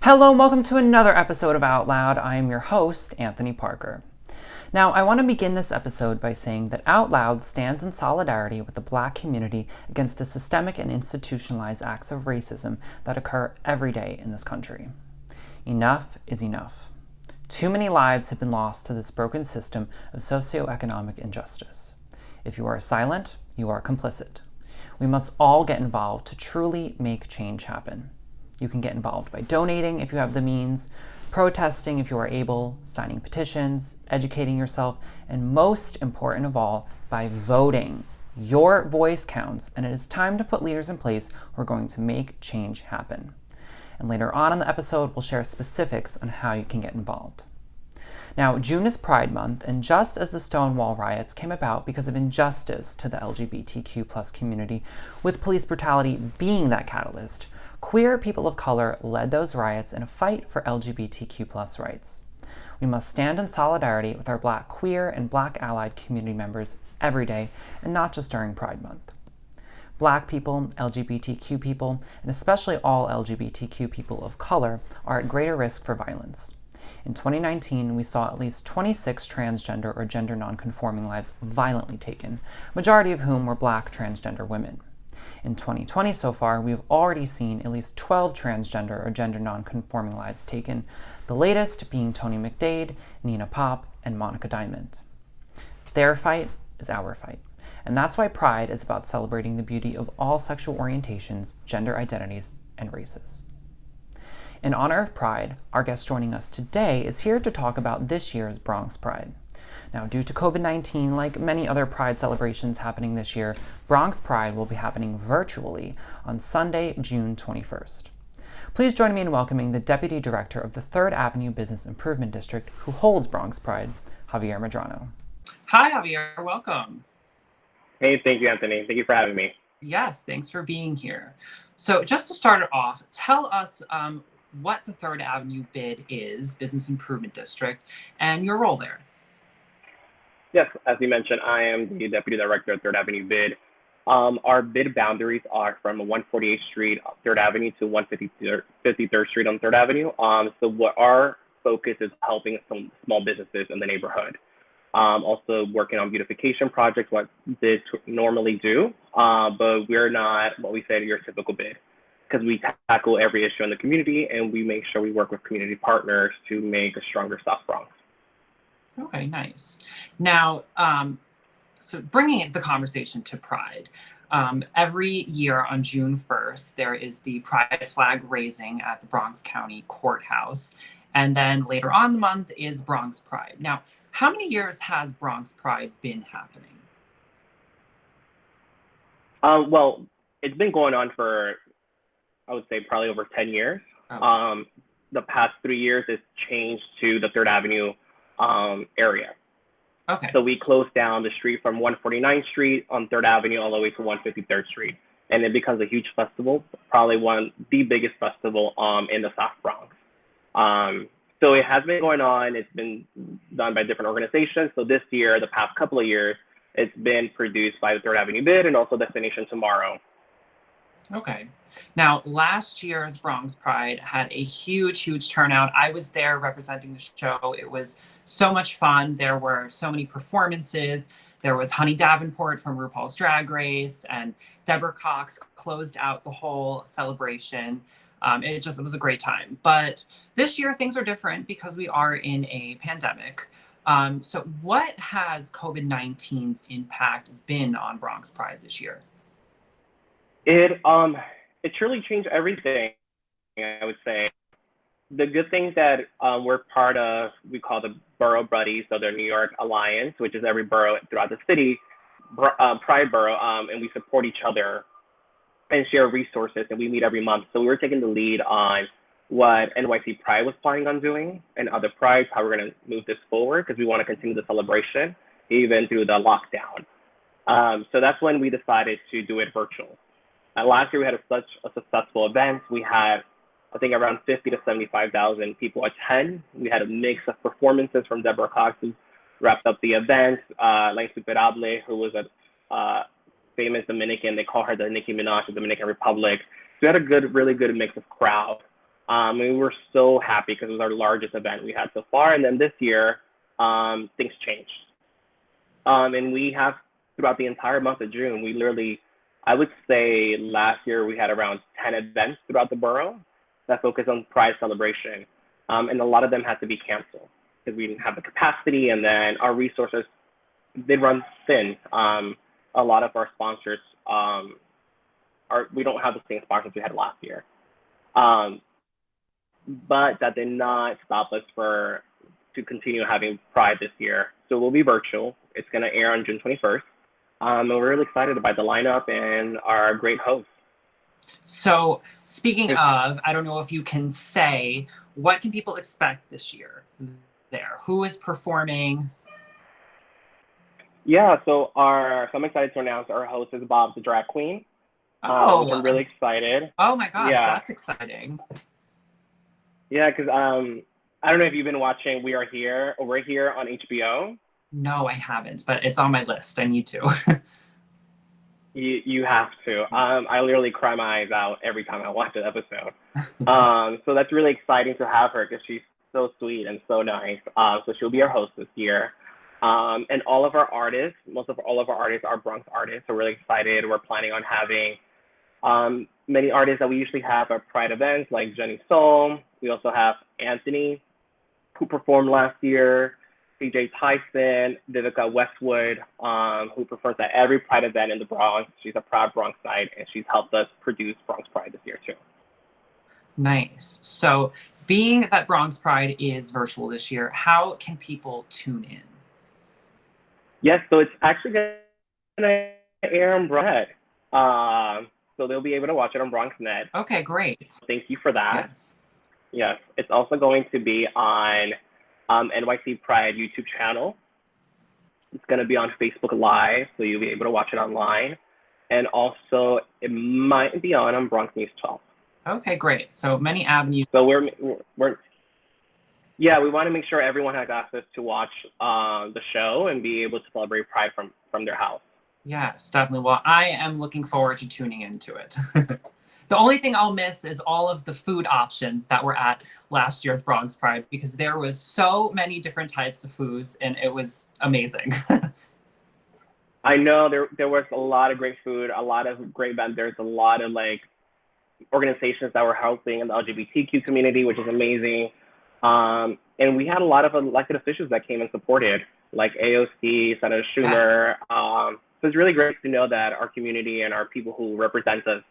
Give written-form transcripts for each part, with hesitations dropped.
Hello and welcome to another episode of Out Loud. I am your host, Anthony Parker. Now, I want to begin this episode by saying that Out Loud stands in solidarity with the Black community against the systemic and institutionalized acts of racism that occur every day in this country. Enough is enough. Too many lives have been lost to this broken system of socioeconomic injustice. If you are silent, you are complicit. We must all get involved to truly make change happen. You can get involved by donating if you have the means, protesting if you are able, signing petitions, educating yourself, and most important of all, by voting. Your voice counts, and it is time to put leaders in place who are going to make change happen. And later on in the episode, we'll share specifics on how you can get involved. Now, June is Pride Month, and just as the Stonewall riots came about because of injustice to the LGBTQ+ community, with police brutality being that catalyst, queer people of color led those riots in a fight for LGBTQ+ rights. We must stand in solidarity with our Black queer and Black allied community members every day, and not just during Pride Month. Black people, LGBTQ people, and especially all LGBTQ people of color are at greater risk for violence. In 2019, we saw at least 26 transgender or gender nonconforming lives violently taken, majority of whom were Black transgender women. In 2020 so far, we've already seen at least 12 transgender or gender nonconforming lives taken, the latest being Tony McDade, Nina Pop, and Monica Diamond. Their fight is our fight, and that's why Pride is about celebrating the beauty of all sexual orientations, gender identities, and races. In honor of Pride, our guest joining us today is here to talk about this year's Bronx Pride. Now, due to COVID-19, like many other Pride celebrations happening this year, Bronx Pride will be happening virtually on Sunday, June 21st. Please join me in welcoming the Deputy Director of the 3rd Avenue Business Improvement District who holds Bronx Pride, Javier Medrano. Hi, Javier. Welcome. Hey, thank you, Anthony. Thank you for having me. Yes, thanks for being here. So just to start it off, tell us what the 3rd Avenue BID is, Business Improvement District, and your role there. Yes, as you mentioned, I am the Deputy Director of 3rd Avenue BID. Our BID boundaries are from 148th Street, 3rd Avenue to 153rd Street on 3rd Avenue. So what our focus is helping some small businesses in the neighborhood. Also working on beautification projects, what BIDs normally do, but we're not what we say your typical BID, because we tackle every issue in the community and we make sure we work with community partners to make a stronger South Bronx. Okay, nice. Now, so bringing the conversation to Pride, every year on June 1st, there is the Pride flag raising at the Bronx County Courthouse. And then later on the month is Bronx Pride. Now, how many years has Bronx Pride been happening? Well, it's been going on for, I would say, probably over 10 years. Oh. The past 3 years, it's changed to the 3rd Avenue area. Okay. So we closed down the street from 149th Street on 3rd Avenue all the way to 153rd Street. And it becomes a huge festival, probably the biggest festival in the South Bronx. So it has been going on. It's been done by different organizations. So this year, the past couple of years, it's been produced by the 3rd Avenue BID and also Destination Tomorrow. Okay. Now, last year's Bronx Pride had a huge turnout. I was there representing the show. It was so much fun. There were so many performances. There was Honey Davenport from RuPaul's Drag Race, and Deborah Cox closed out the whole celebration. It was a great time. But this year, things are different because we are in a pandemic. So what has COVID-19's impact been on Bronx Pride this year? It truly changed everything, I would say. The good thing that we're part of, we call the Borough Buddies, so the New York Alliance, which is every borough throughout the city, Pride Borough, and we support each other and share resources, and we meet every month. So we were taking the lead on what NYC Pride was planning on doing and other prides, how we're going to move this forward, because we want to continue the celebration even through the lockdown. So that's when we decided to do it virtual. Last year, we had such a successful event. We had, I think, around 50 to 75,000 people attend. We had a mix of performances from Deborah Cox, who wrapped up the event, La Insuperable, who was a famous Dominican. They call her the Nicki Minaj of the Dominican Republic. So we had a really good mix of crowd. We were so happy because it was our largest event we had so far. And then this year, things changed. And we have throughout the entire month of June, we literally, I would say last year we had around 10 events throughout the borough that focused on Pride celebration. And a lot of them had to be canceled because we didn't have the capacity, and then our resources, they run thin. A lot of our sponsors, we don't have the same sponsors we had last year. But that did not stop us to continue having Pride this year. So we'll be virtual. It's going to air on June 21st. And we're really excited about the lineup and our great hosts. So speaking of, I don't know if you can say, what can people expect this year there? Who is performing? Yeah, so I'm excited to announce our host is Bob the Drag Queen. Oh, I'm really excited. Oh my gosh, Yeah. That's exciting. Yeah, because I don't know if you've been watching We're Here on HBO. No, I haven't, but it's on my list. I need to. You have to. I literally cry my eyes out every time I watch an episode. So that's really exciting to have her because she's so sweet and so nice. So she'll be our host this year. And all of our artists, all of our artists are Bronx artists. So we're really excited. We're planning on having many artists that we usually have at Pride events, like Jenny Soul. We also have Anthony, who performed last year, CJ Tyson, Vivica Westwood, who performs at every Pride event in the Bronx. She's a proud Bronxite, and she's helped us produce Bronx Pride this year too. Nice. So being that Bronx Pride is virtual this year, how can people tune in? Yes, so it's actually going to air on Bronx. So they'll be able to watch it on BronxNet. Okay, great. Thank you for that. Yes. Yes, it's also going to be on NYC Pride YouTube channel. It's going to be on Facebook Live, so you'll be able to watch it online. And also, it might be on Bronx News 12. Okay, great. So many avenues. So we want to make sure everyone has access to watch the show and be able to celebrate Pride from their house. Yes, definitely. Well, I am looking forward to tuning into it. The only thing I'll miss is all of the food options that were at last year's Bronx Pride, because there was so many different types of foods and it was amazing. I know there was a lot of great food, a lot of great vendors, a lot of organizations that were helping in the LGBTQ community, which is amazing. And we had a lot of elected officials that came and supported, like AOC, Senator Schumer. Yes. So it's really great to know that our community and our people who represent us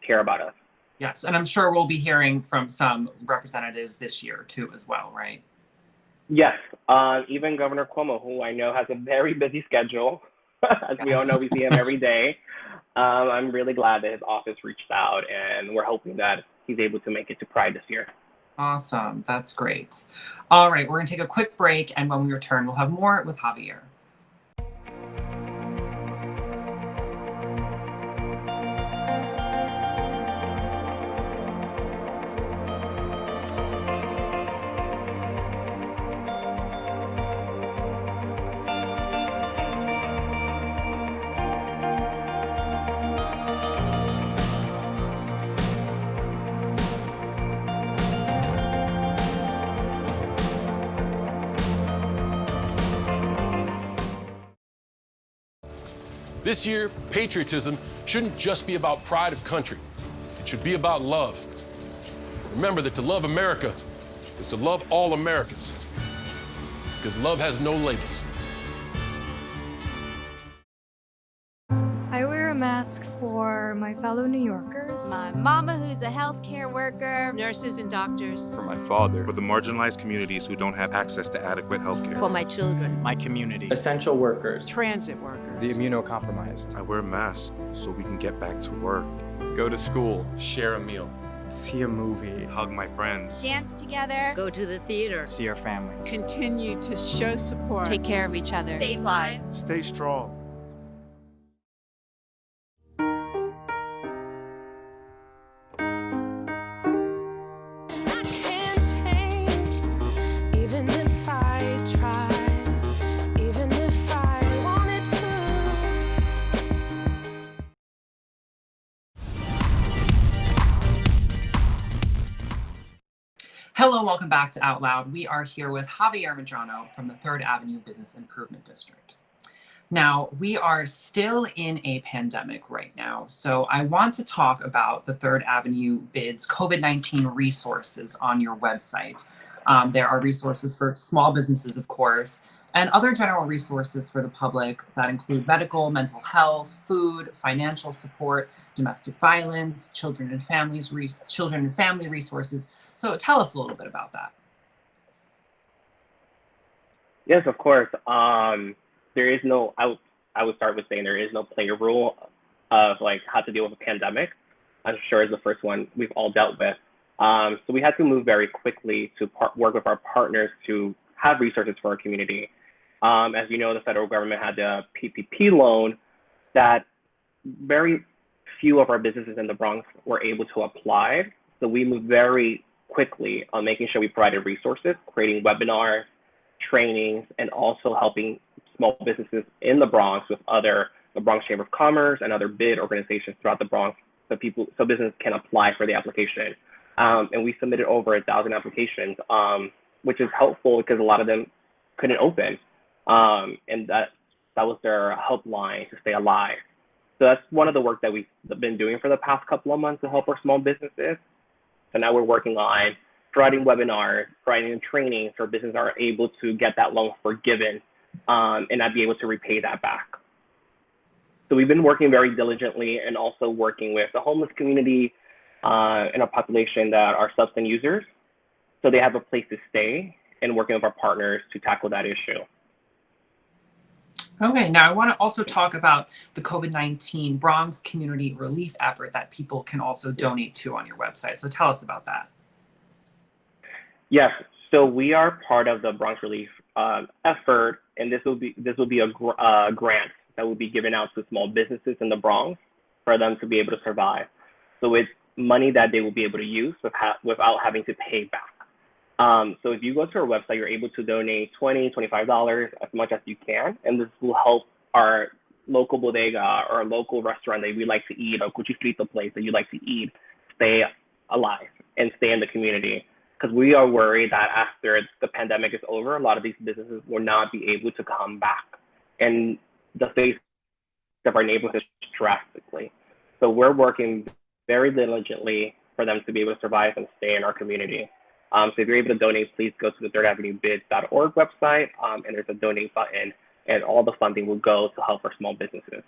care about us. Yes, and I'm sure we'll be hearing from some representatives this year too as well, right? Yes, even Governor Cuomo, who I know has a very busy schedule. As we all know, we see him every day. I'm really glad that his office reached out, and we're hoping that he's able to make it to Pride this year. Awesome, that's great. All right, we're gonna take a quick break, and when we return, we'll have more with Javier. This year, patriotism shouldn't just be about pride of country. It should be about love. Remember that to love America is to love all Americans, because love has no labels. I wear a mask for my fellow New Yorkers. My mama, who's a healthcare worker. Nurses and doctors. For my father. For the marginalized communities who don't have access to adequate healthcare. For my children. My community. Essential workers. Transit workers. The immunocompromised. I wear a mask so we can get back to work. Go to school. Share a meal. See a movie. Hug my friends. Dance together. Go to the theater. See our families. Continue to show support. Take care of each other. Save lives. Stay strong. Hello, and welcome back to Out Loud. We are here with Javier Medrano from the Third Avenue Business Improvement District. Now, we are still in a pandemic right now, so I want to talk about the Third Avenue Bid's COVID-19 resources on your website. There are resources for small businesses, of course, and other general resources for the public that include medical, mental health, food, financial support, domestic violence, children and family resources. So tell us a little bit about that. Yes, of course. There is no, I would start with saying there is no play rule of like how to deal with a pandemic. I'm sure is the first one we've all dealt with. So we had to move very quickly to work with our partners to have resources for our community. As you know, the federal government had the PPP loan that very few of our businesses in the Bronx were able to apply. So we moved very quickly on making sure we provided resources, creating webinars, trainings, and also helping small businesses in the Bronx with the Bronx Chamber of Commerce and other bid organizations throughout the Bronx so business can apply for the application. And we submitted over 1,000 applications, which is helpful because a lot of them couldn't open. And that was their helpline to stay alive. So that's one of the work that we've been doing for the past couple of months to help our small businesses. So now we're working on providing webinars, providing training so businesses are able to get that loan forgiven and not be able to repay that back. So we've been working very diligently and also working with the homeless community and our population that are substance users, so they have a place to stay, and working with our partners to tackle that issue. Okay, now I want to also talk about the COVID-19 Bronx community relief effort that people can also donate to on your website. So tell us about that. Yes, so we are part of the Bronx Relief effort, and this will be a grant that will be given out to small businesses in the Bronx for them to be able to survive. So it's money that they will be able to use without having to pay back. So if you go to our website, you're able to donate $20, $25, as much as you can, and this will help our local bodega or a local restaurant that we like to eat, or cuchifrito place that you like to eat, stay alive and stay in the community. Because we are worried that after the pandemic is over, a lot of these businesses will not be able to come back, and the face of our neighborhood drastically. So we're working very diligently for them to be able to survive and stay in our community. So if you're able to donate, please go to the thirdavenuebids.org website, and there's a donate button, and all the funding will go to help our small businesses.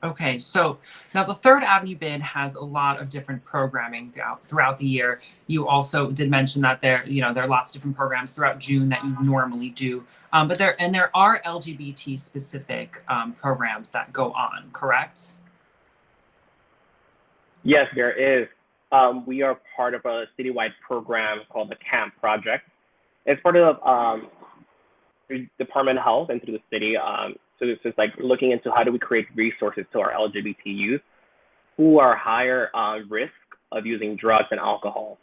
Okay, so now the Third Avenue Bid has a lot of different programming throughout the year. You also did mention that there are lots of different programs throughout June that you normally do, but there are LGBT specific programs that go on, correct? Yes, there is. We are part of a citywide program called the CAMP Project. It's part of the Department of Health and through the city. So it's just like looking into how do we create resources to our LGBT youth who are higher risk of using drugs and alcohol.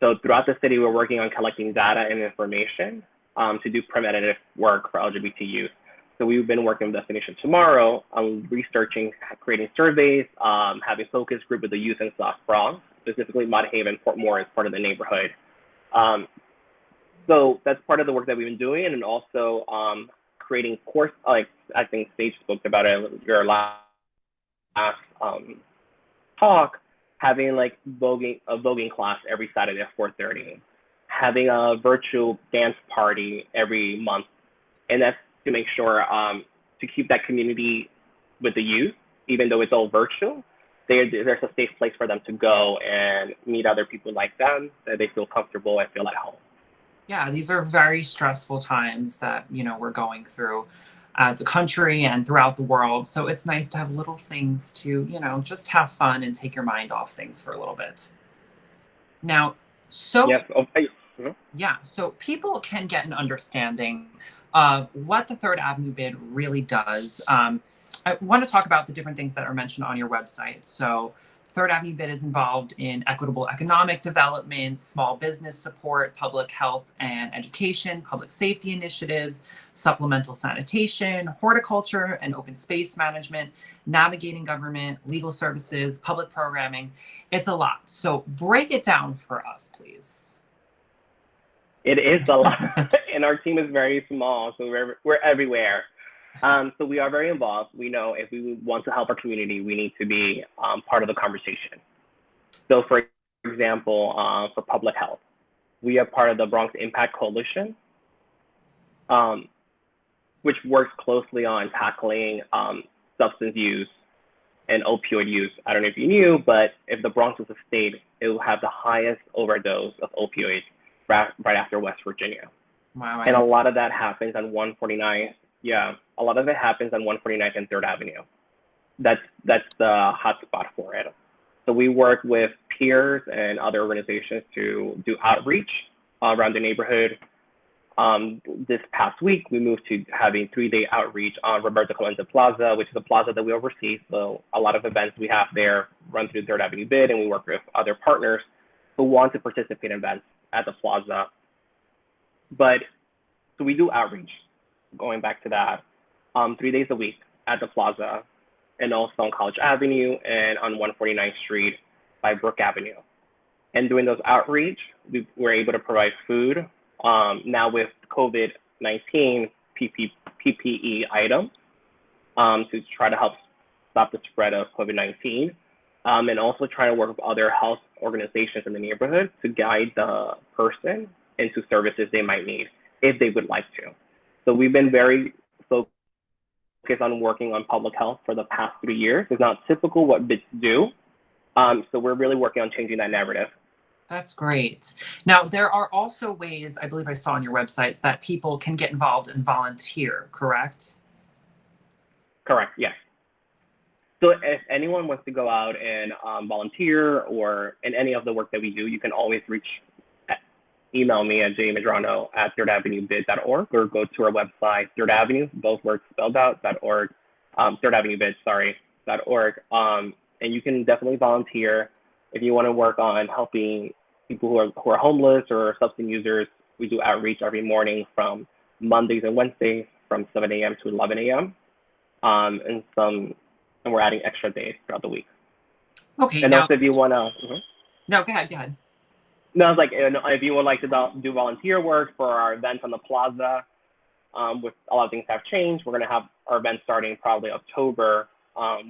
So throughout the city, we're working on collecting data and information to do preventative work for LGBT youth. So we've been working with Destination Tomorrow on researching, creating surveys, having focus group with the youth in South Bronx, specifically Mott Haven, Port Morris, part of the neighborhood. So that's part of the work that we've been doing, and also creating course, like I think Sage spoke about it your last talk, having like a voguing class every Saturday at 4:30, having a virtual dance party every month, and that's to make sure to keep that community with the youth, even though it's all virtual. There's a safe place for them to go and meet other people like them, that they feel comfortable and feel at home. Yeah, these are very stressful times that, we're going through as a country and throughout the world. So it's nice to have little things to, just have fun and take your mind off things for a little bit. Now, so yes. Yeah, so people can get an understanding of what the Third Avenue Bid really does. I want to talk about the different things that are mentioned on your website. So Third Avenue Bid is involved in equitable economic development, small business support, public health and education, public safety initiatives, supplemental sanitation, horticulture and open space management, navigating government, legal services, public programming. It's a lot. So break it down for us, please. It is a lot, and our team is very small, so we're everywhere. So we are very involved. We know if we want to help our community, we need to be part of the conversation. So, for example, for public health, we are part of the Bronx Impact Coalition, which works closely on tackling substance use and opioid use. I don't know if you knew, but if the Bronx was a state, it will have the highest overdose of opioids right after West Virginia. Wow. And a lot of that happens on 149th. Yeah, a lot of it happens on 149th and 3rd Avenue. That's the hotspot for it. So we work with peers and other organizations to do outreach around the neighborhood. This past week, we moved to having 3-day outreach on Roberto Clemente Plaza, which is a plaza that we oversee. So a lot of events we have there run through 3rd Avenue Bid, and we work with other partners who want to participate in events at the plaza. But so we do outreach, going back to that, 3 days a week at the plaza, and also on College Avenue and on 149th Street by Brook Avenue. And doing those outreach, we were able to provide food. Now with COVID-19 PPE items to try to help stop the spread of COVID-19, and also trying to work with other health organizations in the neighborhood to guide the person into services they might need if they would like to. So we've been very focused on working on public health for the past 3 years. It's not typical what BIDs do. So we're really working on changing that narrative. That's great. Now, there are also ways, I believe I saw on your website, that people can get involved and volunteer, correct? Correct, yes. So if anyone wants to go out and volunteer or in any of the work that we do, you can always email me at jamedrano@thirdavenuebid.org or go to our website, Third Avenue, both words spelled out, .org, .org. And you can definitely volunteer if you want to work on helping people who are homeless or substance users. We do outreach every morning from Mondays and Wednesdays from 7 a.m. to 11 a.m. And we're adding extra days throughout the week. Okay. And now, also if you want to... No, go ahead. No, I was like, if you would like to do volunteer work for our events on the plaza, with a lot of things have changed. We're going to have our events starting probably October,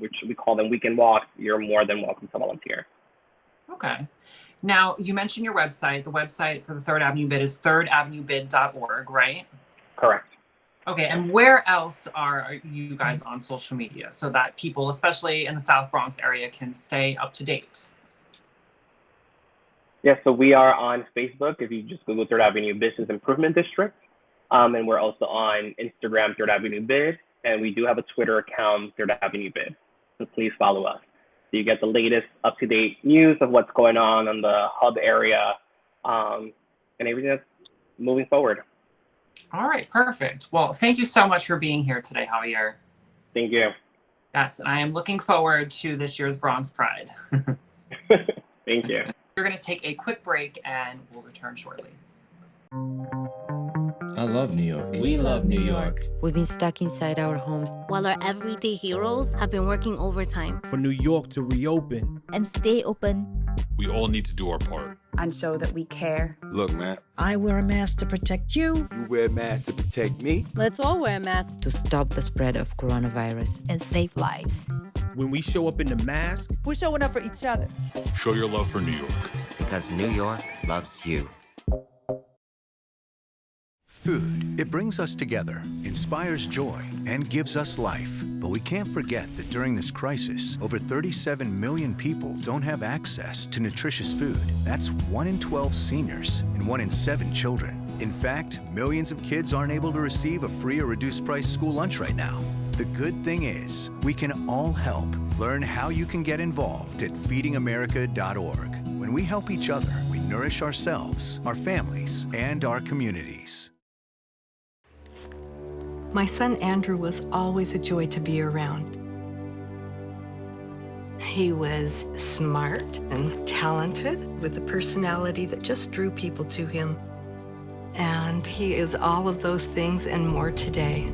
which we call them weekend walks. You're more than welcome to volunteer. Okay. Now, you mentioned your website. The website for the 3rd Avenue Bid is thirdavenuebid.org, right? Correct. Okay, and where else are you guys on social media so that people, especially in the South Bronx area, can stay up to date? Yeah, so we are on Facebook. If you just Google 3rd Avenue Business Improvement District. And we're also on Instagram, 3rd Avenue Bid. And we do have a Twitter account, 3rd Avenue Bid. So please follow us. So you get the latest up-to-date news of what's going on the hub area and everything that's moving forward. All right, perfect. Well, thank you so much for being here today, Javier. Thank you. Yes, and I am looking forward to this year's Bronx Pride. Thank you. We're going to take a quick break and we'll return shortly. I love New York. We love New York. We've been stuck inside our homes, while our everyday heroes have been working overtime. For New York to reopen and stay open. We all need to do our part. And show that we care. Look, man. I wear a mask to protect you. You wear a mask to protect me. Let's all wear a mask to stop the spread of coronavirus and save lives. When we show up in the mask, we're showing up for each other. Show your love for New York. Because New York loves you. Food, it brings us together, inspires joy, and gives us life. But we can't forget that during this crisis, over 37 million people don't have access to nutritious food. That's 1 in 12 seniors and 1 in 7 children. In fact, millions of kids aren't able to receive a free or reduced price school lunch right now. The good thing is, we can all help. Learn how you can get involved at feedingamerica.org. When we help each other, we nourish ourselves, our families, and our communities. My son Andrew was always a joy to be around. He was smart and talented with a personality that just drew people to him. And he is all of those things and more today.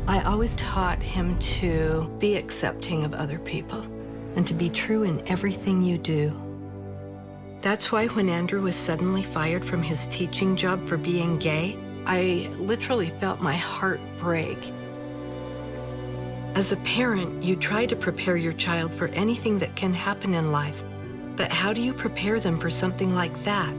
I always taught him to be accepting of other people and to be true in everything you do. That's why when Andrew was suddenly fired from his teaching job for being gay, I literally felt my heart break. As a parent, you try to prepare your child for anything that can happen in life. But how do you prepare them for something like that?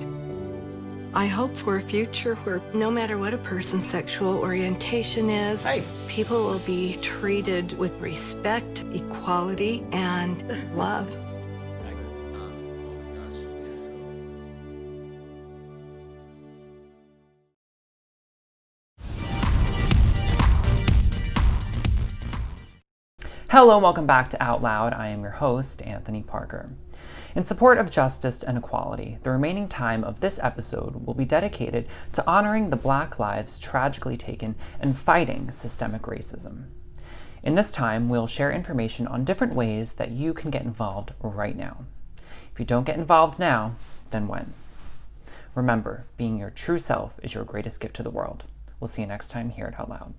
I hope for a future where no matter what a person's sexual orientation is, people will be treated with respect, equality, and love. Hello and welcome back to Out Loud. I am your host, Anthony Parker. In support of justice and equality, the remaining time of this episode will be dedicated to honoring the Black lives tragically taken and fighting systemic racism. In this time, we'll share information on different ways that you can get involved right now. If you don't get involved now, then when? Remember, being your true self is your greatest gift to the world. We'll see you next time here at Out Loud.